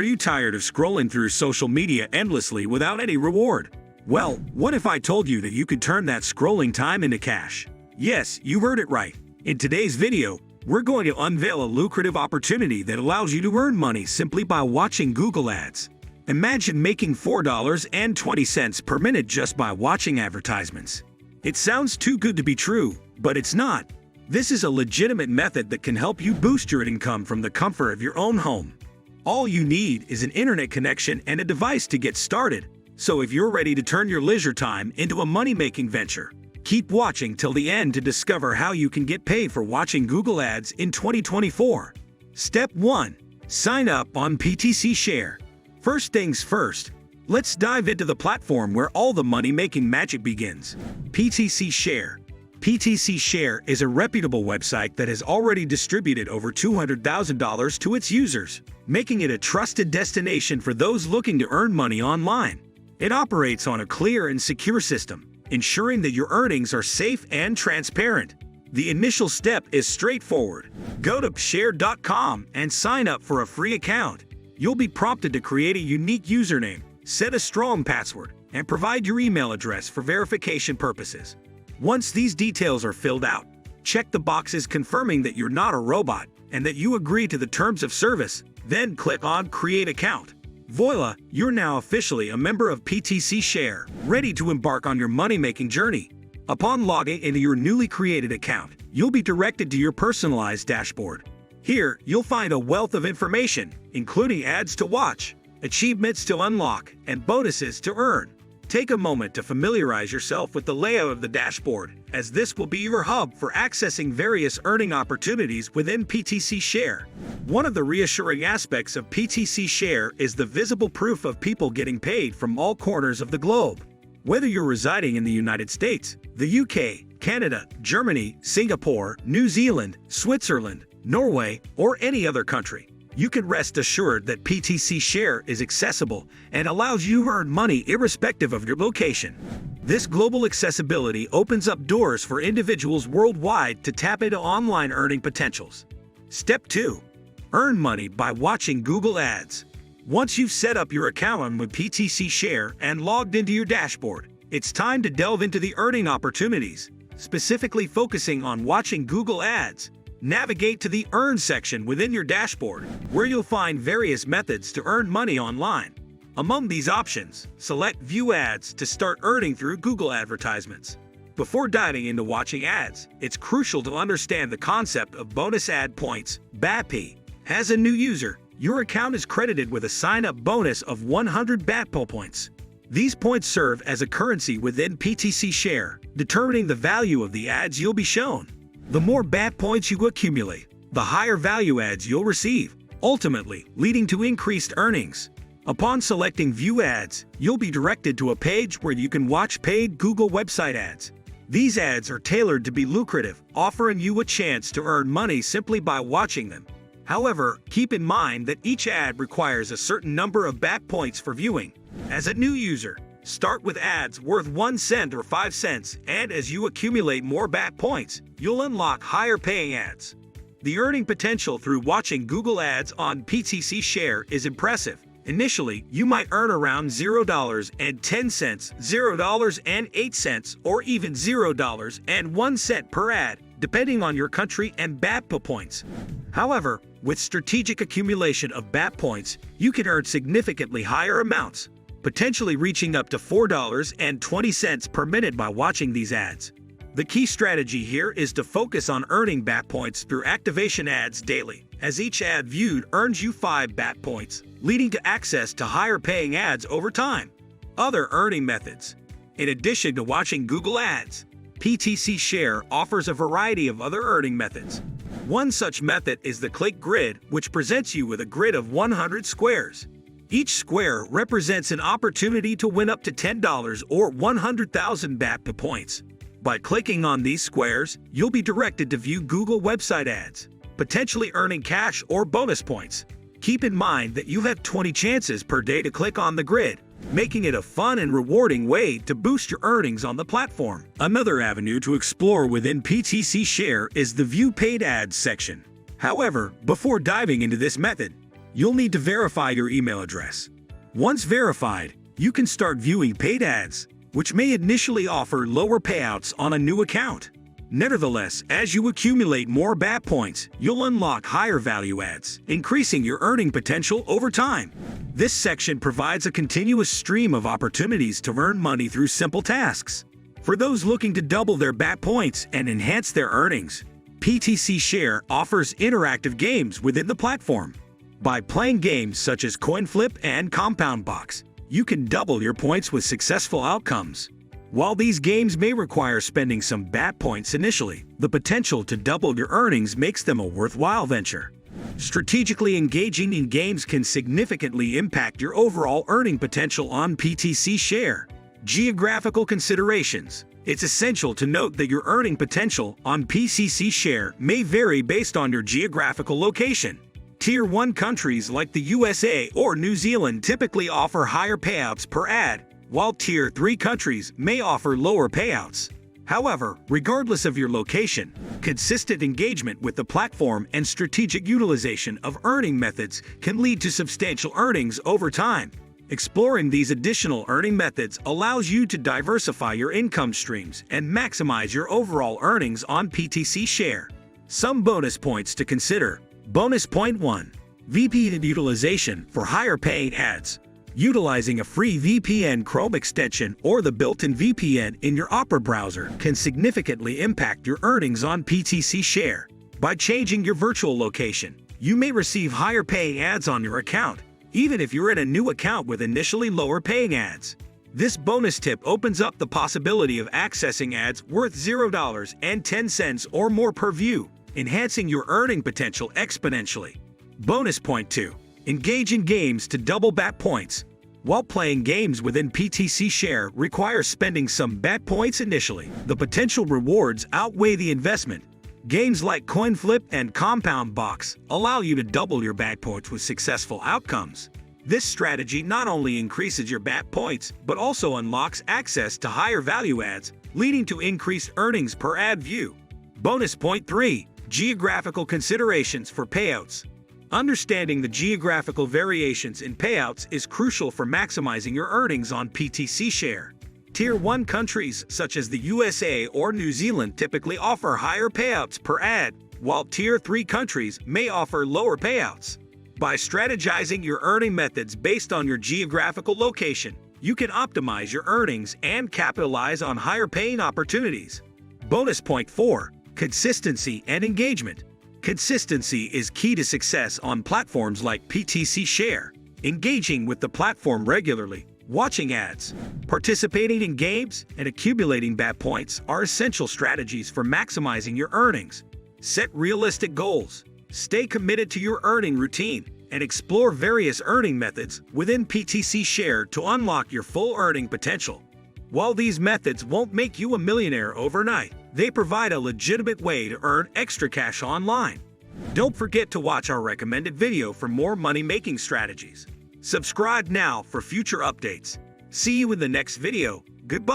Are you tired of scrolling through social media endlessly without any reward? Well, what if I told you that you could turn that scrolling time into cash? Yes, you heard it right. In today's video, we're going to unveil a lucrative opportunity that allows you to earn money simply by watching Google Ads. Imagine making $4.20 per minute just by watching advertisements. It sounds too good to be true, but it's not. This is a legitimate method that can help you boost your income from the comfort of your own home. All you need is an internet connection and a device to get started. So if you're ready to turn your leisure time into a money-making venture, keep watching till the end to discover how you can get paid for watching Google Ads in 2024. Step 1. Sign up on PTC Share. First things first, let's dive into the platform where all the money-making magic begins. PTC Share. PTC Share is a reputable website that has already distributed over $200,000 to its users, making it a trusted destination for those looking to earn money online. It operates on a clear and secure system, ensuring that your earnings are safe and transparent. The initial step is straightforward. Go to share.com and sign up for a free account. You'll be prompted to create a unique username, set a strong password, and provide your email address for verification purposes. Once these details are filled out, check the boxes confirming that you're not a robot and that you agree to the terms of service, then click on Create Account. Voila, you're now officially a member of PTC Share, ready to embark on your money-making journey. Upon logging into your newly created account, you'll be directed to your personalized dashboard. Here, you'll find a wealth of information, including ads to watch, achievements to unlock, and bonuses to earn. Take a moment to familiarize yourself with the layout of the dashboard, as this will be your hub for accessing various earning opportunities within PTC Share. One of the reassuring aspects of PTC Share is the visible proof of people getting paid from all corners of the globe. Whether you're residing in the United States, the UK, Canada, Germany, Singapore, New Zealand, Switzerland, Norway, or any other country, you can rest assured that PTC Share is accessible and allows you to earn money irrespective of your location. This global accessibility opens up doors for individuals worldwide to tap into online earning potentials. Step 2. Earn money by watching Google Ads. Once you've set up your account with PTC Share and logged into your dashboard, it's time to delve into the earning opportunities, specifically focusing on watching Google Ads. Navigate to the Earn section within your dashboard, where you'll find various methods to earn money online. Among these options, select View Ads to start earning through Google advertisements. Before diving into watching ads, it's crucial to understand the concept of bonus ad points, BAPP. As a new user, your account is credited with a sign-up bonus of 100 BAPP points. These points serve as a currency within PTC Share, determining the value of the ads you'll be shown. The more BAPP points you accumulate, the higher value ads you'll receive, ultimately leading to increased earnings. Upon selecting View Ads, you'll be directed to a page where you can watch paid Google website ads. These ads are tailored to be lucrative, offering you a chance to earn money simply by watching them. However, keep in mind that each ad requires a certain number of BAPP points for viewing. As a new user, start with ads worth 1 cent or 5 cents, and as you accumulate more BAPP points, you'll unlock higher paying ads. The earning potential through watching Google Ads on PTC Share is impressive. Initially, you might earn around $0.10, $0.08, or even $0.01 per ad, depending on your country and BAPP points. However, with strategic accumulation of BAPP points, you can earn significantly higher amounts, potentially reaching up to $4.20 per minute by watching these ads. The key strategy here is to focus on earning BAPP points through activation ads daily, as each ad viewed earns you 5 BAPP points, leading to access to higher paying ads over time. Other earning methods. In addition to watching Google Ads, PTC Share offers a variety of other earning methods. One such method is the Click Grid, which presents you with a grid of 100 squares. Each square represents an opportunity to win up to $10 or 100,000 BAPP points. By clicking on these squares, you'll be directed to view Google website ads, potentially earning cash or bonus points. Keep in mind that you have 20 chances per day to click on the grid, making it a fun and rewarding way to boost your earnings on the platform. Another avenue to explore within PTC Share is the View Paid Ads section. However, before diving into this method, you'll need to verify your email address. Once verified, you can start viewing paid ads, which may initially offer lower payouts on a new account. Nevertheless, as you accumulate more BAT points, you'll unlock higher value ads, increasing your earning potential over time. This section provides a continuous stream of opportunities to earn money through simple tasks. For those looking to double their BAT points and enhance their earnings, PTC Share offers interactive games within the platform. By playing games such as Coin Flip and Compound Box, you can double your points with successful outcomes. While these games may require spending some BAT points initially, the potential to double your earnings makes them a worthwhile venture. Strategically engaging in games can significantly impact your overall earning potential on PTC Share. Geographical considerations. It's essential to note that your earning potential on PTC Share may vary based on your geographical location. Tier 1 countries like the USA or New Zealand typically offer higher payouts per ad, while Tier 3 countries may offer lower payouts. However, regardless of your location, consistent engagement with the platform and strategic utilization of earning methods can lead to substantial earnings over time. Exploring these additional earning methods allows you to diversify your income streams and maximize your overall earnings on PTC Share. Some bonus points to consider. Bonus point 1. VPN utilization for higher paying ads. Utilizing a free VPN Chrome extension or the built-in VPN in your Opera browser can significantly impact your earnings on PTC Share. By changing your virtual location, you may receive higher paying ads on your account, even if you're in a new account with initially lower paying ads. This bonus tip opens up the possibility of accessing ads worth $0.10 or more per view, enhancing your earning potential exponentially. Bonus point 2. Engage in games to double BAT points. While playing games within PTC Share requires spending some BAT points initially, the potential rewards outweigh the investment. Games like Coin Flip and Compound Box allow you to double your BAT points with successful outcomes. This strategy not only increases your BAT points, but also unlocks access to higher value ads, leading to increased earnings per ad view. Bonus point 3. Geographical considerations for payouts. Understanding the geographical variations in payouts is crucial for maximizing your earnings on PTC Share. Tier 1 countries such as the USA or New Zealand typically offer higher payouts per ad, while Tier 3 countries may offer lower payouts. By strategizing your earning methods based on your geographical location, you can optimize your earnings and capitalize on higher paying opportunities. Bonus point 4. Consistency and engagement. Consistency is key to success on platforms like PTC Share. Engaging with the platform regularly, watching ads, participating in games, and accumulating BAT points are essential strategies for maximizing your earnings. Set realistic goals, stay committed to your earning routine, and explore various earning methods within PTC Share to unlock your full earning potential. While these methods won't make you a millionaire overnight, they provide a legitimate way to earn extra cash online. Don't forget to watch our recommended video for more money-making strategies. Subscribe now for future updates. See you in the next video. Goodbye.